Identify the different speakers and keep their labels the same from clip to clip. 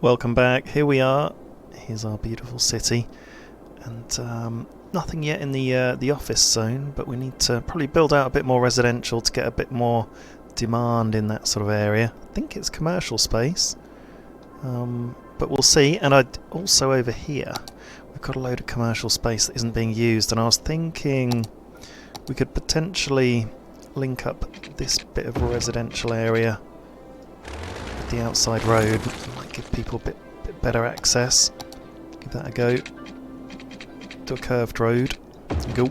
Speaker 1: Welcome back. Here we are. Here's our beautiful city, and nothing yet in the office zone. But we need to probably build out a bit more residential to get a bit more demand in that sort of area. I think it's commercial space, but we'll see. And also over here, we've got a load of commercial space that isn't being used. And I was thinking we could potentially link up this bit of a residential area with the outside road. Give people a bit better access. Give that a go. Do a curved road. Go.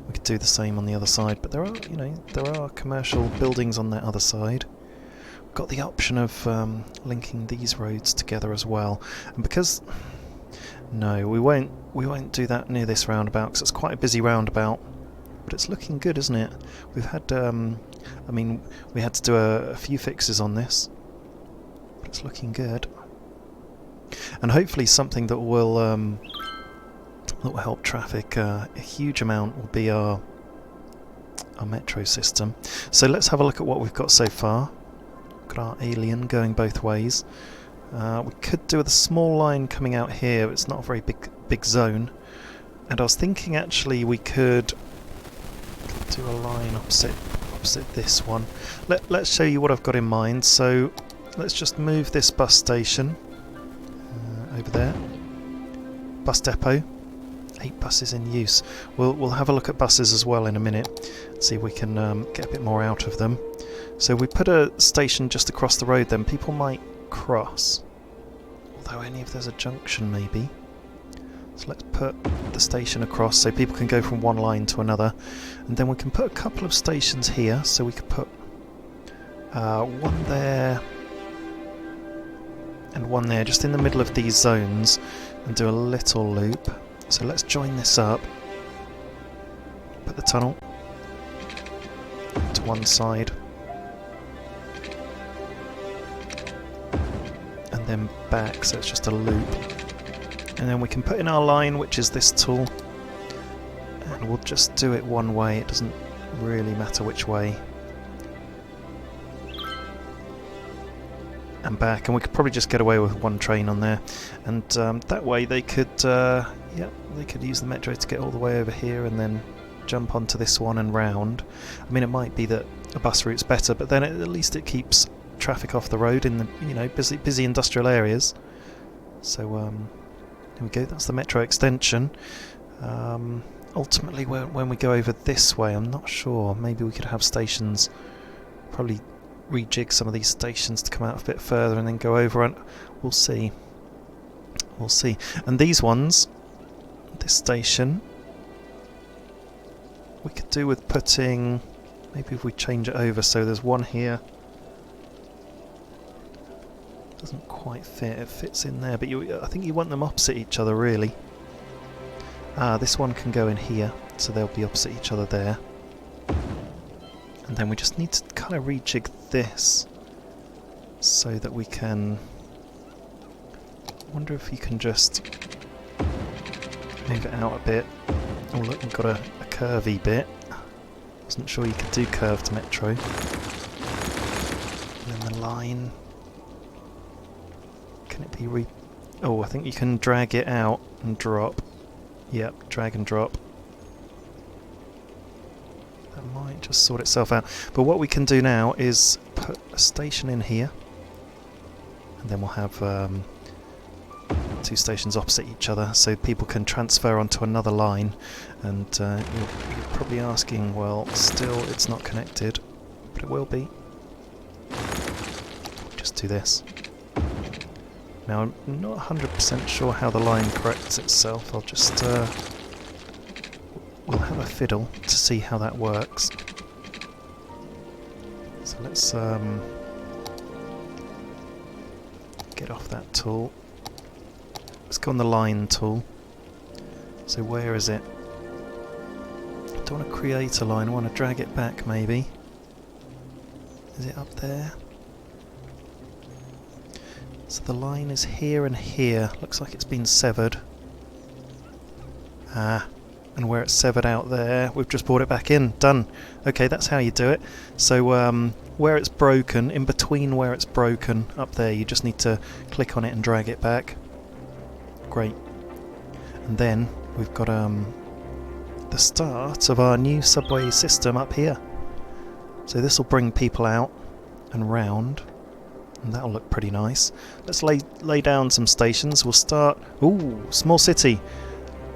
Speaker 1: We could do the same on the other side, but there are commercial buildings on that other side. We've got the option of linking these roads together as well, and because we won't do that near this roundabout because it's quite a busy roundabout. But it's looking good, isn't it? We've had, we had to do a few fixes on this. It's looking good, and hopefully something that will help traffic a huge amount will be our metro system. So let's have a look at what we've got so far. Got our alien going both ways. We could do with a small line coming out here. It's not a very big zone, and I was thinking actually we could do a line opposite this one. Let's show you what I've got in mind. So let's just move this bus station over there. Bus depot. 8 buses in use. We'll have a look at buses as well in a minute. See if we can get a bit more out of them. So we put a station just across the road. Then people might cross. Although only if there's a junction, maybe. So let's put the station across so people can go from one line to another, and then we can put a couple of stations here. So we could put one there and one there, just in the middle of these zones, and do a little loop. So let's join this up. Put the tunnel to one side, and then back, so it's just a loop. And then we can put in our line, which is this tool, and we'll just do it one way. It doesn't really matter which way. And back, and we could probably just get away with one train on there, and that way they could use the metro to get all the way over here and then jump onto this one and round. I mean, it might be that a bus route's better, but then at least it keeps traffic off the road in the busy industrial areas. So here we go. That's the metro extension. Ultimately, when we go over this way, I'm not sure. Maybe we could have stations. Probably rejig some of these stations to come out a bit further and then go over, and we'll see. And these ones, this station, we could do with putting, maybe if we change it over, so there's one here. Doesn't quite fit. It fits in there, but I think you want them opposite each other, really. This one can go in here, so they'll be opposite each other there. And then we just need to kind of rejig this so that we can... I wonder if you can just move it out a bit. Oh look, we've got a curvy bit. Wasn't sure you could do curved metro. And then the line... Can it be Oh, I think you can drag it out and drop. Yep, drag and drop. That might just sort itself out. But what we can do now is put a station in here, and then we'll have 2 stations opposite each other, so people can transfer onto another line. And you're probably asking, well, still it's not connected, but it will be. Just do this. Now I'm not 100% sure how the line corrects itself. I'll just we'll have a fiddle to see how that works. So let's get off that tool. Let's go on the line tool. So where is it? I don't want to create a line, I want to drag it back maybe. Is it up there? So the line is here and here. Looks like it's been severed. Ah, and where it's severed out there, we've just brought it back in. Done. Okay, that's how you do it. So where it's broken, in between where it's broken, up there, you just need to click on it and drag it back. Great. And then we've got the start of our new subway system up here. So this will bring people out and round, and that'll look pretty nice. Let's lay down some stations. We'll start... Ooh, small city.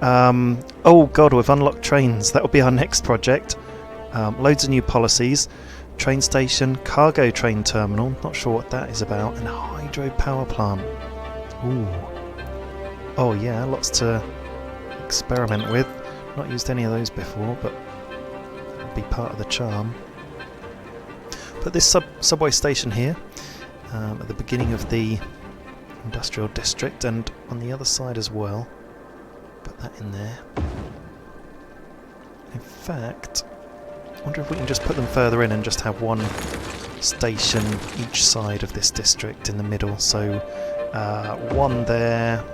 Speaker 1: Oh god, we've unlocked trains. That'll be our next project. Loads of new policies. Train station, cargo train terminal, not sure what that is about, and a hydro power plant. Ooh. Oh yeah, lots to experiment with. Not used any of those before, but that'll be part of the charm. Put this subway station here, at the beginning of the industrial district, and on the other side as well. Put that in there. In fact, I wonder if we can just put them further in and just have one station each side of this district in the middle. So one there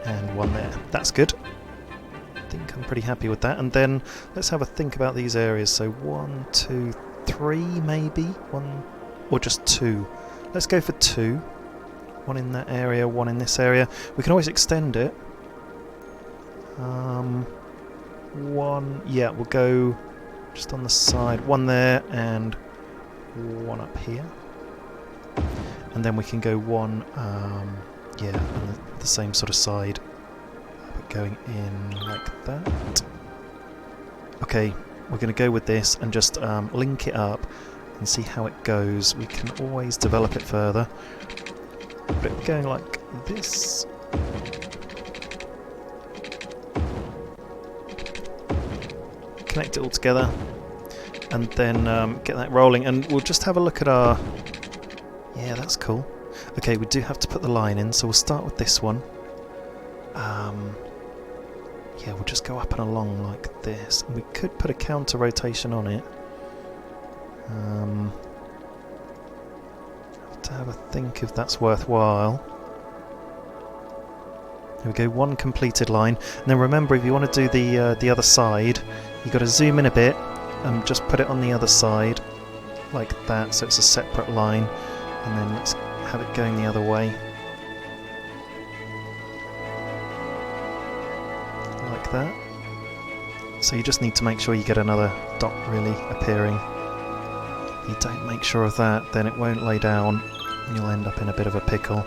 Speaker 1: and one there. That's good. I think I'm pretty happy with that. And then let's have a think about these areas. So 1, 2, 3 maybe? One or just 2? Let's go for 2. One in that area, one in this area. We can always extend it. One, yeah, we'll go just on the side, one there and one up here, and then we can go one, yeah, on the same sort of side, but going in like that. Okay, we're going to go with this and just link it up and see how it goes. We can always develop it further, but it going like this. Connect it all together and then get that rolling, and we'll just have a look at our... Yeah, that's cool. Okay, we do have to put the line in, so we'll start with this one. Yeah, we'll just go up and along like this, and we could put a counter rotation on it. Have to have a think if that's worthwhile. There we go, one completed line. And then remember, if you want to do the other side, you've got to zoom in a bit and just put it on the other side like that, so it's a separate line, and then let's have it going the other way like that. So you just need to make sure you get another dot really appearing. If you don't make sure of that, then it won't lay down and you'll end up in a bit of a pickle.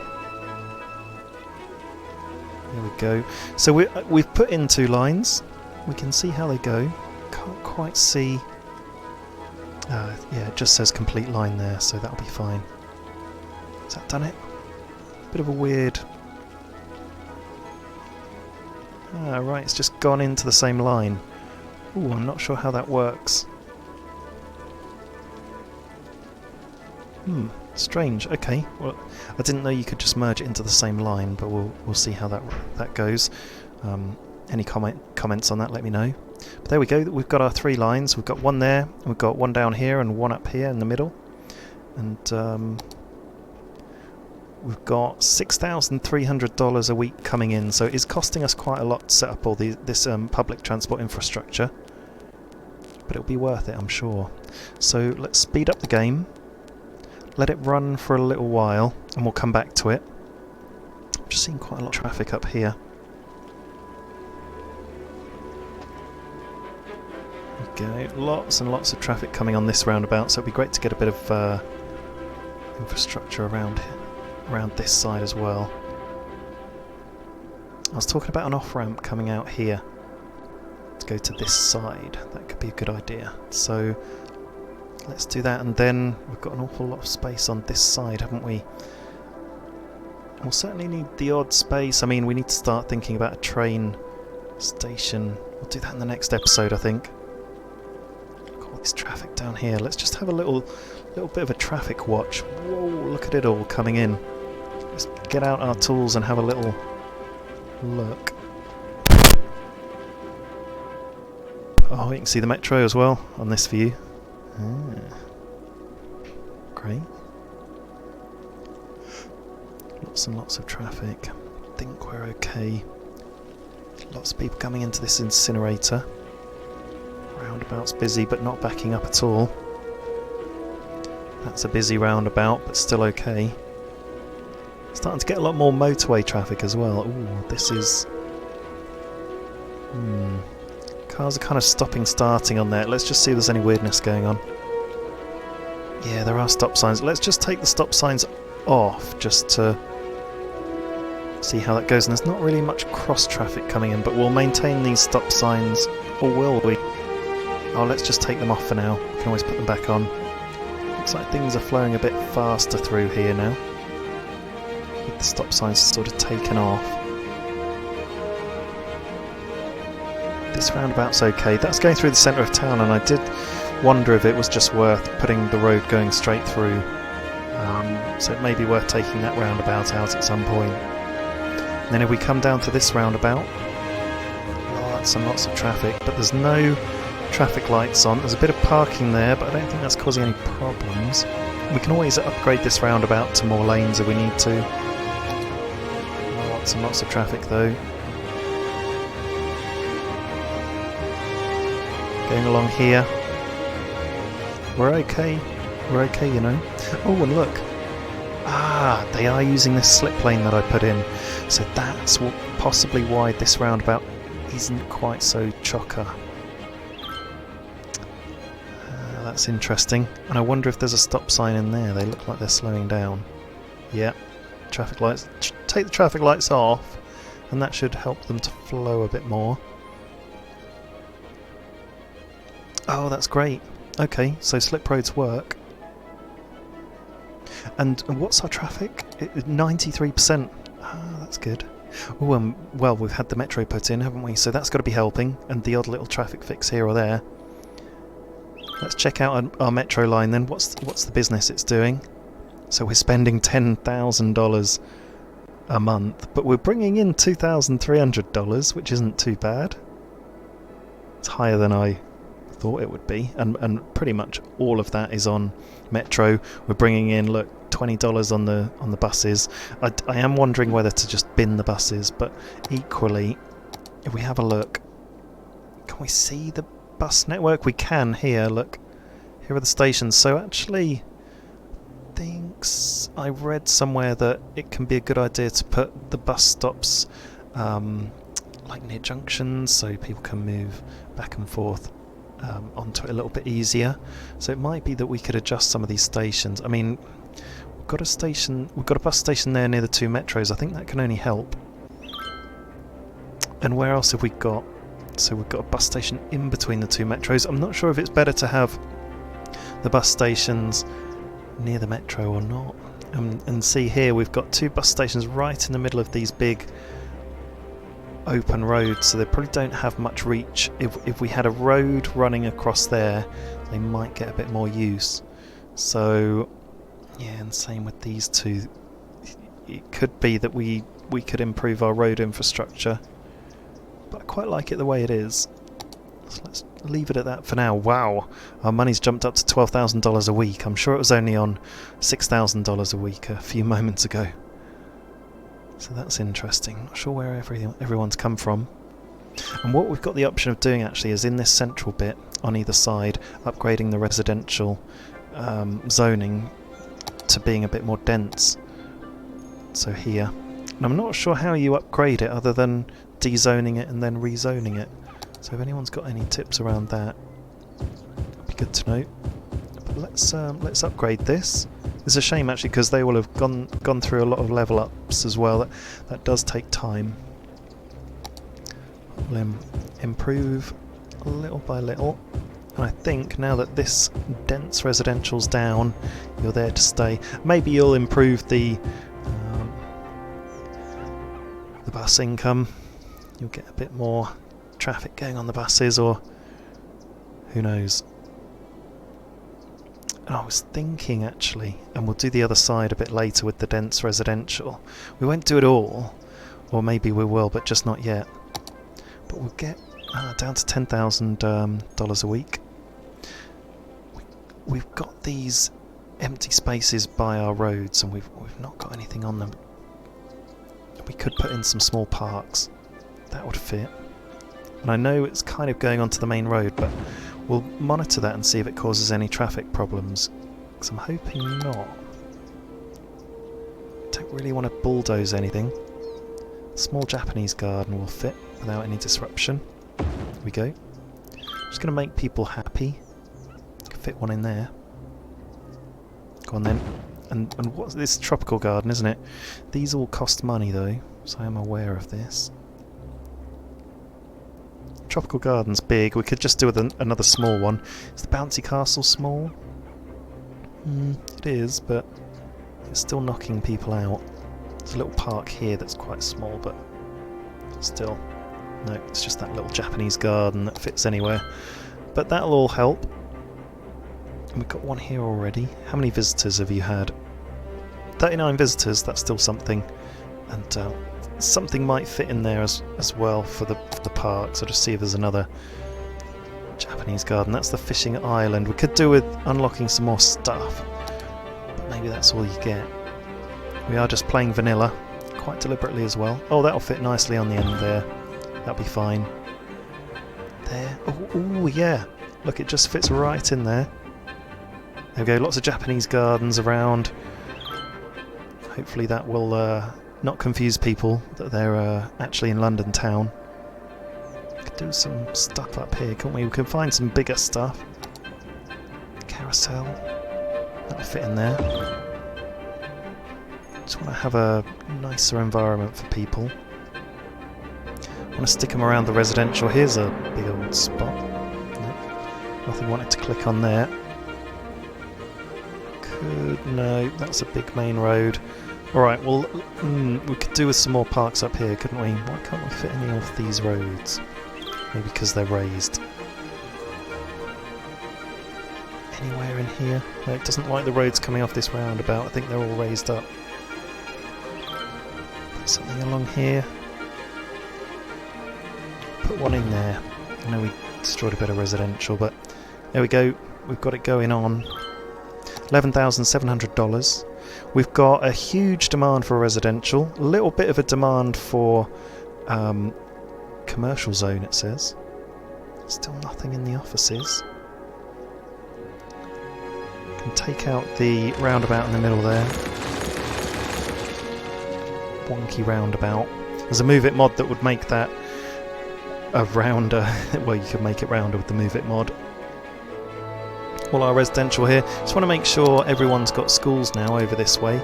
Speaker 1: There we go. So we've put in 2 lines. We can see how they go. Can't quite see... yeah, it just says complete line there, so that'll be fine. Has that done it? Bit of a weird... Ah, right, it's just gone into the same line. Ooh, I'm not sure how that works. Strange. Okay, well, I didn't know you could just merge it into the same line, but we'll see how that goes. Any comments on that, let me know. But there we go, we've got our 3 lines. We've got one there, we've got one down here and one up here in the middle. And we've got $6,300 a week coming in, so it's costing us quite a lot to set up all this public transport infrastructure. But it'll be worth it, I'm sure. So let's speed up the game. Let it run for a little while and we'll come back to it. I'm just seeing quite a lot of traffic up here. There we go, lots and lots of traffic coming on this roundabout, so it'd be great to get a bit of infrastructure around this side as well. I was talking about an off-ramp coming out here to go to this side. That could be a good idea. So let's do that, and then we've got an awful lot of space on this side, haven't we? We'll certainly need the odd space. I mean, we need to start thinking about a train station. We'll do that in the next episode, I think. Look at all this traffic down here. Let's just have a little bit of a traffic watch. Whoa, look at it all coming in. Let's get out our tools and have a little look. Oh, you can see the metro as well on this view. Great. Lots and lots of traffic. I think we're okay. Lots of people coming into this incinerator. Roundabout's busy but not backing up at all. That's a busy roundabout, but still okay. Starting to get a lot more motorway traffic as well. Ooh, this is... Cars are kind of stopping, starting on there. Let's just see if there's any weirdness going on. Yeah, there are stop signs. Let's just take the stop signs off, just to see how that goes. And there's not really much cross traffic coming in, but we'll maintain these stop signs. Or will we? Oh, let's just take them off for now. We can always put them back on. Looks like things are flowing a bit faster through here now, with the stop signs sort of taken off. This roundabout's okay. That's going through the centre of town, and I did wonder if it was just worth putting the road going straight through. So it may be worth taking that roundabout out at some point. And then if we come down to this roundabout, lots and lots of traffic, but there's no traffic lights on. There's a bit of parking there, but I don't think that's causing any problems. We can always upgrade this roundabout to more lanes if we need to. Lots and lots of traffic though. Going along here. We're okay. We're okay, you know. Oh, and look. Ah, they are using this slip lane that I put in. So that's possibly why this roundabout isn't quite so chocker. That's interesting. And I wonder if there's a stop sign in there. They look like they're slowing down. Yeah. Traffic lights. Take the traffic lights off, and that should help them to flow a bit more. Oh, that's great. Okay, so slip roads work. And what's our traffic? 93%. Ah, that's good. Oh, well, we've had the metro put in, haven't we? So that's got to be helping, and the odd little traffic fix here or there. Let's check out our metro line then. What's the business it's doing? So we're spending $10,000 a month, but we're bringing in $2,300, which isn't too bad. It's higher than I thought it would be, and pretty much all of that is on metro. We're bringing in, look, $20 on the buses. I am wondering whether to just bin the buses, but equally, if we have a look, can we see the bus network? We can here. Look, here are the stations. So actually, I read somewhere that it can be a good idea to put the bus stops like near junctions, so people can move back and forth onto it a little bit easier. So it might be that we could adjust some of these stations. I mean, we've got a bus station there near the two metros. I think that can only help. And where else have we got? So we've got a bus station in between the two metros. I'm not sure if it's better to have the bus stations near the metro or not. And see here, we've got two bus stations right in the middle of these big open roads, so they probably don't have much reach. If we had a road running across there, they might get a bit more use. So yeah, and same with these two. It could be that we could improve our road infrastructure, but I quite like it the way it is. So let's leave it at that for now. Wow, our money's jumped up to $12,000 a week. I'm sure it was only on $6,000 a week a few moments ago. So that's interesting. Not sure where everyone's come from. And what we've got the option of doing actually is in this central bit on either side, upgrading the residential zoning to being a bit more dense. So here. And I'm not sure how you upgrade it other than dezoning it and then rezoning it. So if anyone's got any tips around that, it'd be good to know. But let's upgrade this. It's a shame actually because they will have gone through a lot of level ups as well. That does take time. We'll improve little by little. And I think now that this dense residential's down, you're there to stay. Maybe you'll improve the bus income. You'll get a bit more traffic going on the buses, or who knows. And I was thinking actually, and we'll do the other side a bit later with the dense residential. We won't do it all, or maybe we will, but just not yet. But we'll get down to $10,000 a week. We've got these empty spaces by our roads, and we've not got anything on them. We could put in some small parks. That would fit. And I know it's kind of going onto the main road, but We'll monitor that and see if it causes any traffic problems, because I'm hoping not. Don't really want to bulldoze anything. Small Japanese garden will fit without any disruption. Here we go. Just going to make people happy. Fit one in there. Go on then. And what's this tropical garden, isn't it? These all cost money though, so I am aware of this. Tropical garden's big. We could just do with another small one. Is the bouncy castle small? It is, but it's still knocking people out. There's a little park here that's quite small, but still. No, it's just that little Japanese garden that fits anywhere. But that'll all help. And we've got one here already. How many visitors have you had? 39 visitors, that's still something. And something might fit in there as well for the park. So just see if there's another Japanese garden. That's the fishing island. We could do with unlocking some more stuff. But maybe that's all you get. We are just playing vanilla, quite deliberately as well. Oh, that'll fit nicely on the end there. That'll be fine. There. Oh, yeah. Look, it just fits right in there. There we go, lots of Japanese gardens around. Hopefully that will not confuse people that they're actually in London town. We could do some stuff up here, can't we? We can find some bigger stuff. Carousel. That'll fit in there. Just want to have a nicer environment for people. I want to stick them around the residential. Here's a big old spot. Nope. Nothing wanted to click on there. No, that's a big main road. Alright, well, we could do with some more parks up here, couldn't we? Why can't we fit any of these roads? Maybe because they're raised. Anywhere in here? No, it doesn't like the roads coming off this roundabout. I think they're all raised up. Put something along here. Put one in there. I know we destroyed a bit of residential, but there we go. We've got it going on. $11,700. We've got a huge demand for residential, a little bit of a demand for commercial zone, it says. Still nothing in the offices. Can take out the roundabout in the middle there. Wonky roundabout. There's a Move It mod that would make that a rounder. Well, you could make it rounder with the Move It mod. All our residential here. Just want to make sure everyone's got schools now over this way.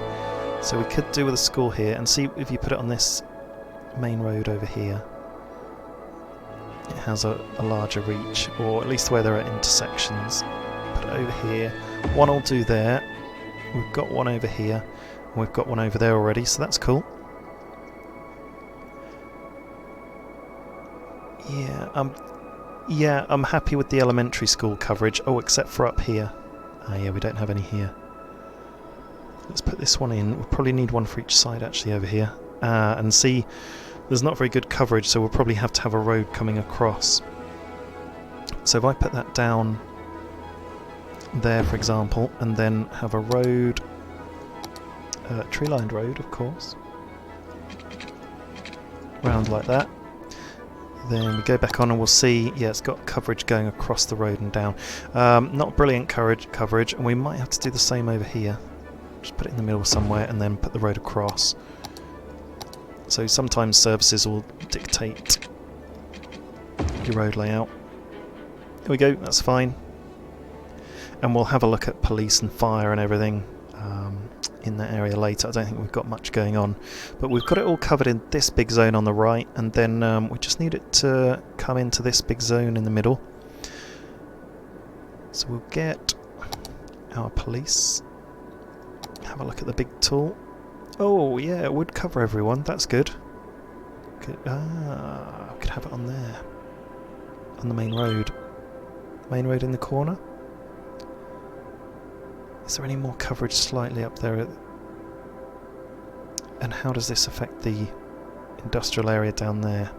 Speaker 1: So we could do with a school here and see if you put it on this main road over here. It has a larger reach, or at least where there are intersections. Put it over here. One will do there. We've got one over here. And we've got one over there already, so that's cool. Yeah, I'm happy with the elementary school coverage. Oh, except for up here. Yeah, we don't have any here. Let's put this one in. We'll probably need one for each side actually over here. And see, there's not very good coverage, so we'll probably have to have a road coming across. So if I put that down there, for example, and then have a road, tree-lined road, of course, round like that. Then we go back on and we'll see, yeah, it's got coverage going across the road and down. Not brilliant coverage, and we might have to do the same over here. Just put it in the middle somewhere and then put the road across. So sometimes services will dictate your road layout. There we go, that's fine. And we'll have a look at police and fire and everything in that area later. I don't think we've got much going on, but we've got it all covered in this big zone on the right, and then we just need it to come into this big zone in the middle. So we'll get our police, have a look at the big tool. Oh yeah, it would cover everyone, that's good. We could have it on there, on the main road. Main road in the corner. Is there any more coverage slightly up there? And how does this affect the industrial area down there?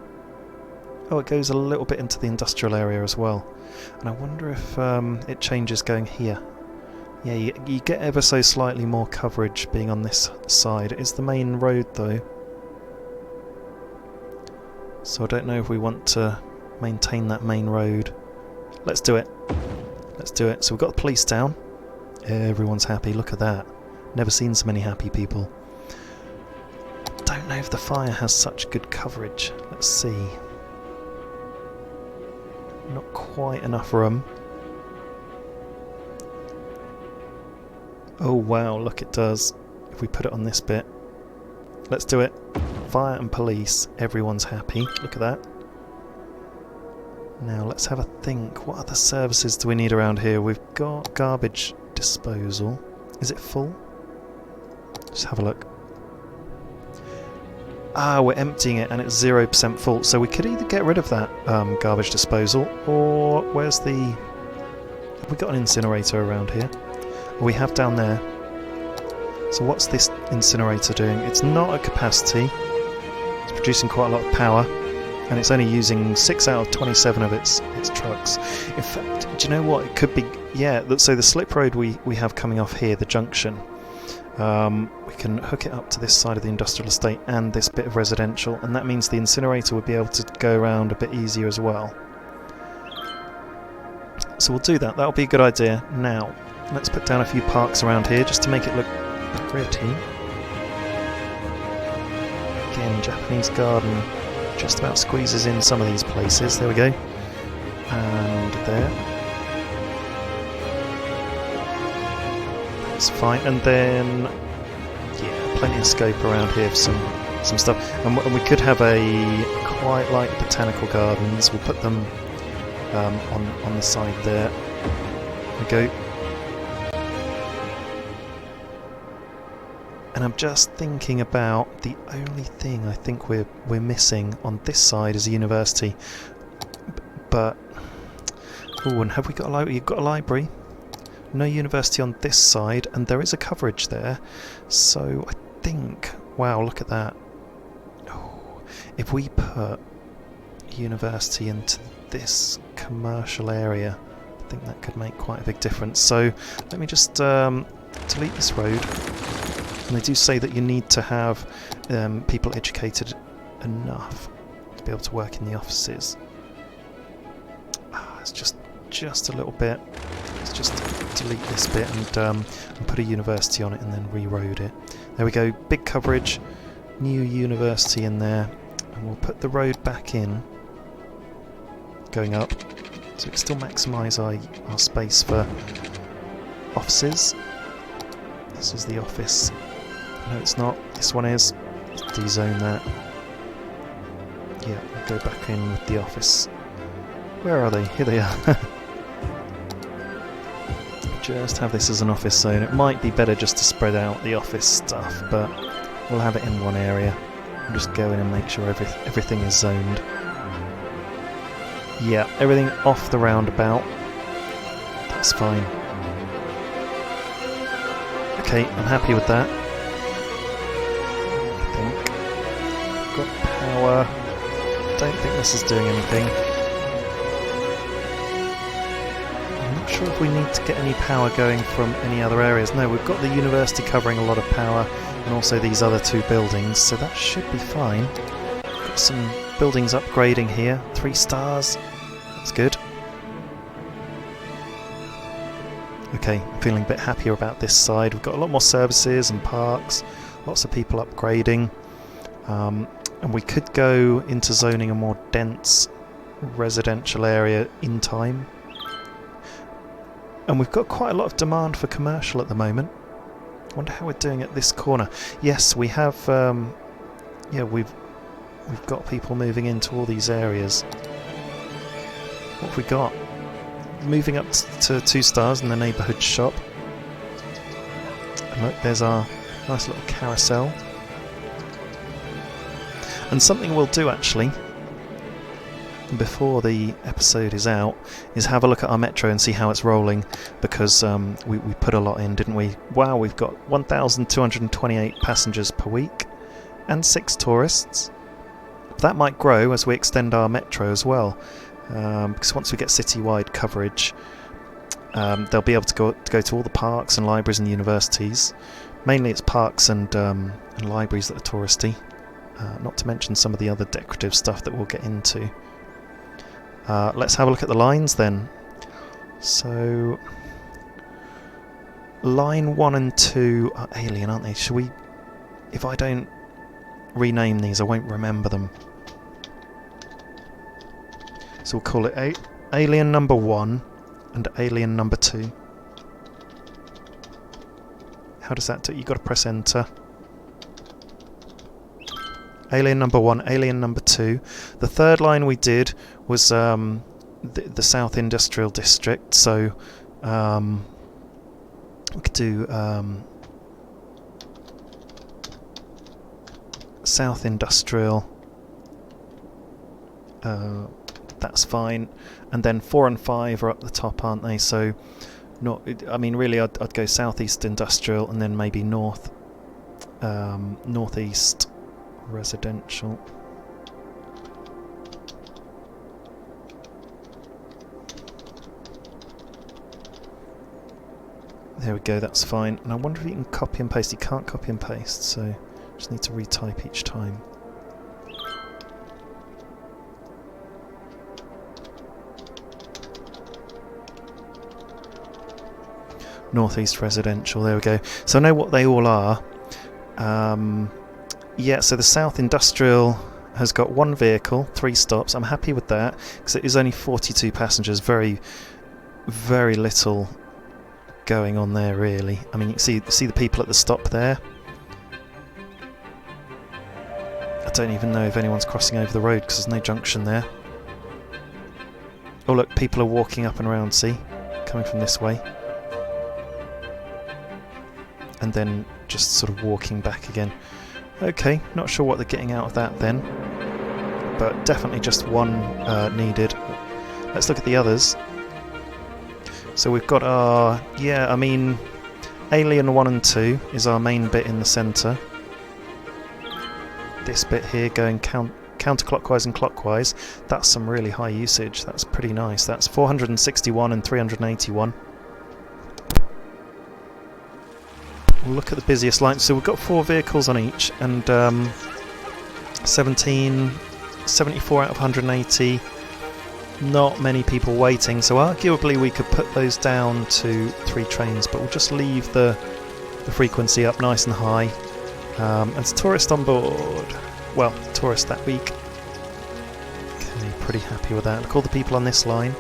Speaker 1: Oh, it goes a little bit into the industrial area as well. And I wonder if it changes going here. Yeah, you get ever so slightly more coverage being on this side. It is the main road though. So I don't know if we want to maintain that main road Let's do it. Let's do it. So we've got the police down. Everyone's happy. Look at that. Never seen so many happy people. Don't know if the fire has such good coverage. Let's see. Not quite enough room. Oh wow, look, it does. If we put it on this bit. Let's do it. Fire and police. Everyone's happy. Look at that. Now let's have a think. What other services do we need around here? We've got garbage disposal. Is it full? Just have a look. Ah, we're emptying it and it's 0% full. So we could either get rid of that garbage disposal, or where's the... Have we got an incinerator around here? We have down there. So what's this incinerator doing? It's not at capacity. It's producing quite a lot of power, and it's only using 6 out of 27 of its trucks. In fact, do you know what? It could be... Yeah, so the slip road we have coming off here, the junction, we can hook it up to this side of the industrial estate and this bit of residential, and that means the incinerator would be able to go around a bit easier as well. So we'll do that. That'll be a good idea. Now, let's put down a few parks around here just to make it look pretty. Again, Japanese garden just about squeezes in some of these places. There we go. And there. That's fine. And then, yeah, plenty of scope around here for some stuff. And we could have a quite like botanical gardens. We'll put them on the side there. There we go. And I'm just thinking about the only thing I think we're missing on this side is a university. But oh, and have we got a library? You've got a library. No university on this side, and there is a coverage there. So I think, wow, look at that. Oh, if we put university into this commercial area, I think that could make quite a big difference. So let me just delete this road. And they do say that you need to have people educated enough to be able to work in the offices. It's just a little bit. Let's just delete this bit and put a university on it and then re-road it. There we go. Big coverage. New university in there. And we'll put the road back in. Going up. So we can still maximise our space for offices. This is the office. No, it's not. This one is. Let's dezone that. Yeah, we'll go back in with the office. Where are they? Here they are. Just have this as an office zone. It might be better just to spread out the office stuff, but we'll have it in one area. We'll just go in and make sure everything is zoned. Yeah, everything off the roundabout. That's fine. Okay, I'm happy with that. I think. Got power. Don't think this is doing anything. I'm not sure if we need to get any power going from any other areas. No, we've got the university covering a lot of power and also these other two buildings, so that should be fine. Got some buildings upgrading here. 3 stars. That's good. Okay, I'm feeling a bit happier about this side. We've got a lot more services and parks, lots of people upgrading, and we could go into zoning a more dense residential area in time. And we've got quite a lot of demand for commercial at the moment. I wonder how we're doing at this corner. Yes, we have. Yeah, we've got people moving into all these areas. What have we got? Moving up to 2 stars in the neighbourhood shop. And look, there's our nice little carousel. And something we'll do actually, before the episode is out, is have a look at our metro and see how it's rolling, because we put a lot in, didn't we? Wow, we've got 1,228 passengers per week and 6 tourists. That might grow as we extend our metro as well. Because once we get citywide coverage, they'll be able to go to all the parks and libraries and universities. Mainly it's parks and libraries that are touristy, not to mention some of the other decorative stuff that we'll get into. Let's have a look at the lines then. So line 1 and 2 are alien, aren't they? Should we... If I don't rename these, I won't remember them. So we'll call it alien number 1 and alien number 2. How does that do? You've got to press enter. Alien number 1, alien number 2. The third line we did was the South Industrial District, so we could do South Industrial, that's fine, and then 4 and 5 are up the top, aren't they? So I mean really I'd go Southeast Industrial and then maybe Northeast Residential. There we go, that's fine. And I wonder if you can copy and paste. You can't copy and paste, so just need to retype each time. Northeast Residential, there we go. So I know what they all are. Yeah, so the South Industrial has got 1 vehicle, 3 stops. I'm happy with that because it is only 42 passengers. Very, very little going on there, really. I mean, you can see the people at the stop there. I don't even know if anyone's crossing over the road because there's no junction there. Oh look, people are walking up and around, see? Coming from this way. And then just sort of walking back again. Okay, not sure what they're getting out of that then, but definitely just 1 needed. Let's look at the others. So we've got our, yeah, I mean, Alien 1 and 2 is our main bit in the centre. This bit here going counterclockwise and clockwise, that's some really high usage. That's pretty nice. That's 461 and 381. We'll look at the busiest lines. So we've got 4 vehicles on each, and 74 out of 180. Not many people waiting, so arguably we could put those down to 3 trains, but we'll just leave the frequency up nice and high. And it's tourist on board. Well, tourist that week. Okay, pretty happy with that. Look, all the people on this line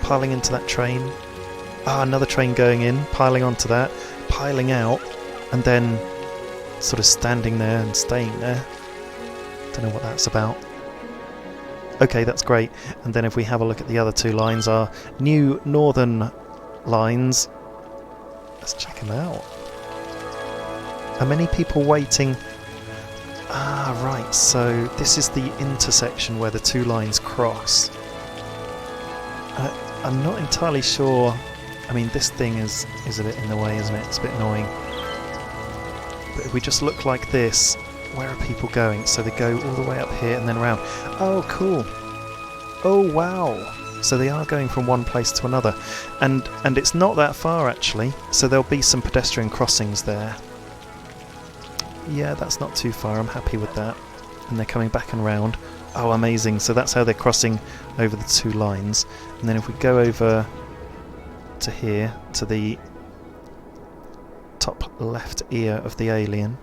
Speaker 1: piling into that train. Ah, another train going in, piling onto that, piling out, and then sort of standing there and staying there. Don't know what that's about. Okay, that's great. And then if we have a look at the other 2 lines, our new northern lines. Let's check them out. Are many people waiting? Ah, right, so this is the intersection where the 2 lines cross. I'm not entirely sure. I mean, this thing is a bit in the way, isn't it? It's a bit annoying. But if we just look like this, where are people going? So they go all the way up here and then around. Oh, cool. Oh, wow. So they are going from one place to another. And it's not that far, actually. So there'll be some pedestrian crossings there. Yeah, that's not too far. I'm happy with that. And they're coming back and round. Oh, amazing. So that's how they're crossing over the 2 lines. And then if we go over to here, to the top left ear of the alien.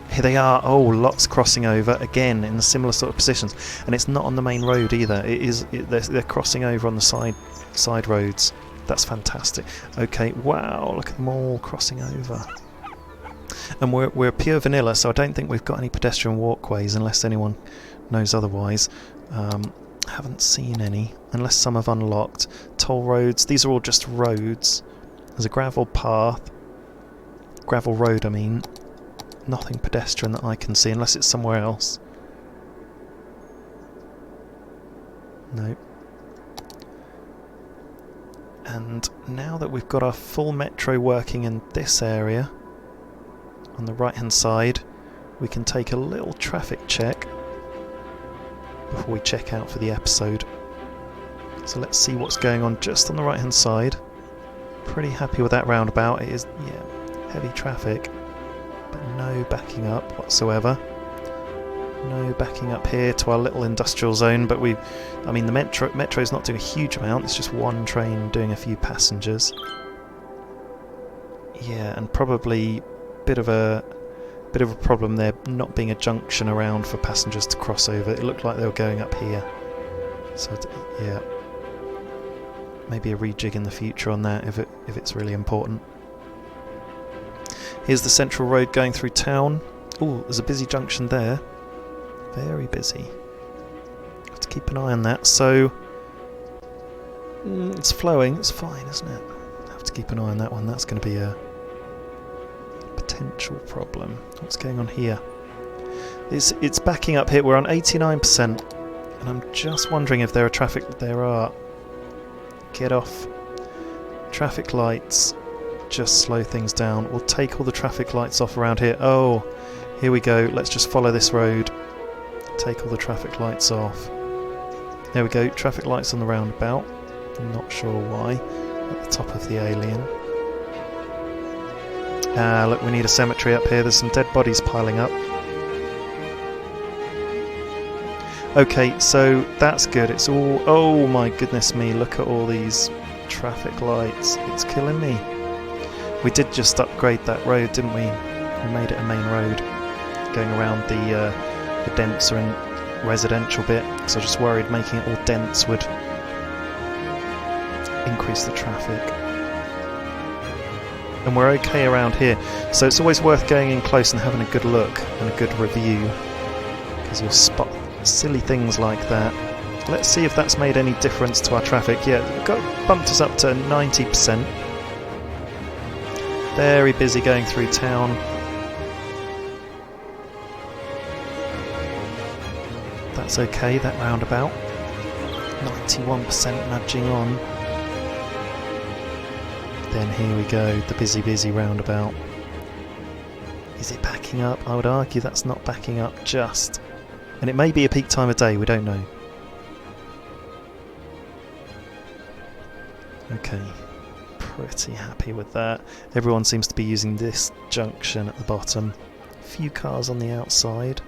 Speaker 1: Here they are. Oh, lots crossing over again in similar sort of positions, and it's not on the main road either. They're crossing over on the side roads. That's fantastic. Okay, wow, look at them all crossing over. And we're pure vanilla, so I don't think we've got any pedestrian walkways unless anyone knows otherwise. Haven't seen any, unless some have unlocked. Toll roads. These are all just roads. There's a gravel path. Gravel road, I mean. Nothing pedestrian that I can see, unless it's somewhere else. Nope. And now that we've got our full metro working in this area, on the right hand side, we can take a little traffic check before we check out for the episode. So let's see what's going on just on the right hand side. Pretty happy with that roundabout. It is, yeah, heavy traffic, but no backing up whatsoever. No backing up here to our little industrial zone, but I mean the metro's not doing a huge amount, it's just one train doing a few passengers. Yeah, and probably bit of a problem there not being a junction around for passengers to cross over. It looked like they were going up here. So yeah. Maybe a rejig in the future on that if it's really important. Here's the central road going through town. Oh, there's a busy junction there. Very busy. Have to keep an eye on that. So it's flowing. It's fine, isn't it? Have to keep an eye on that one. That's going to be a potential problem. What's going on here? It's backing up here. We're on 89%, and I'm just wondering if there are traffic. There are. Get off. Traffic lights just slow things down. We'll take all the traffic lights off around here. Oh, here we go. Let's just follow this road. Take all the traffic lights off. There we go. Traffic lights on the roundabout. I'm not sure why. At the top of the alien. Look, we need a cemetery up here. There's some dead bodies piling up. Okay, so that's good. It's all... Oh my goodness me, look at all these traffic lights. It's killing me. We did just upgrade that road, didn't we? We made it a main road going around the denser and residential bit. So I just worried making it all dense would increase the traffic. And we're okay around here. So it's always worth going in close and having a good look and a good review, because you'll spot silly things like that. Let's see if that's made any difference to our traffic. Yeah, bumped us up to 90%. Very busy going through town. That's okay, that roundabout. 91% nudging on. Then here we go, the busy roundabout. Is it backing up? I would argue that's not backing up just. And it may be a peak time of day, we don't know. Okay, pretty happy with that. Everyone seems to be using this junction at the bottom. A few cars on the outside.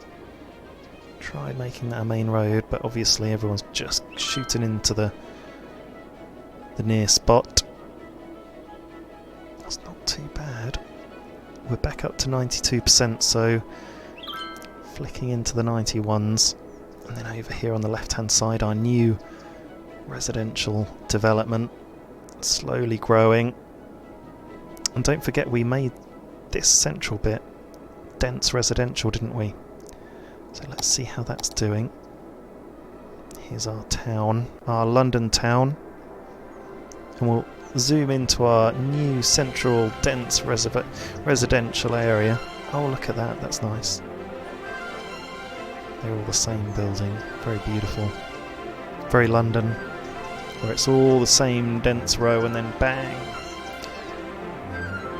Speaker 1: Try making that a main road, but obviously everyone's just shooting into the near spot. That's not too bad. We're back up to 92%, so flicking into the 91s. And then over here on the left hand side, our new residential development, slowly growing. And don't forget, we made this central bit dense residential, didn't we? So let's see how that's doing. Here's our town, our London town, and we'll zoom into our new central dense residential area. Oh, look at that, that's nice. They're all the same building, very beautiful. Very London, where it's all the same dense row and then bang,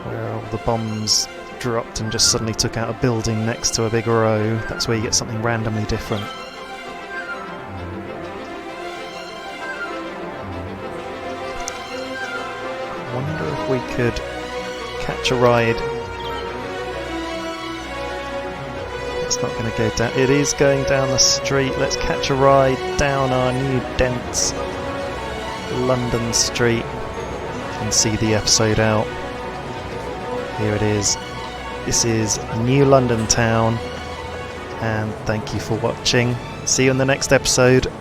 Speaker 1: where all the bombs dropped and just suddenly took out a building next to a big row. That's where you get something randomly different. I wonder if we could catch a ride. It's not going to go down. It is going down the street. Let's catch a ride down our new dense London street and see the episode out. Here it is. This is New London Town, and thank you for watching. See you in the next episode.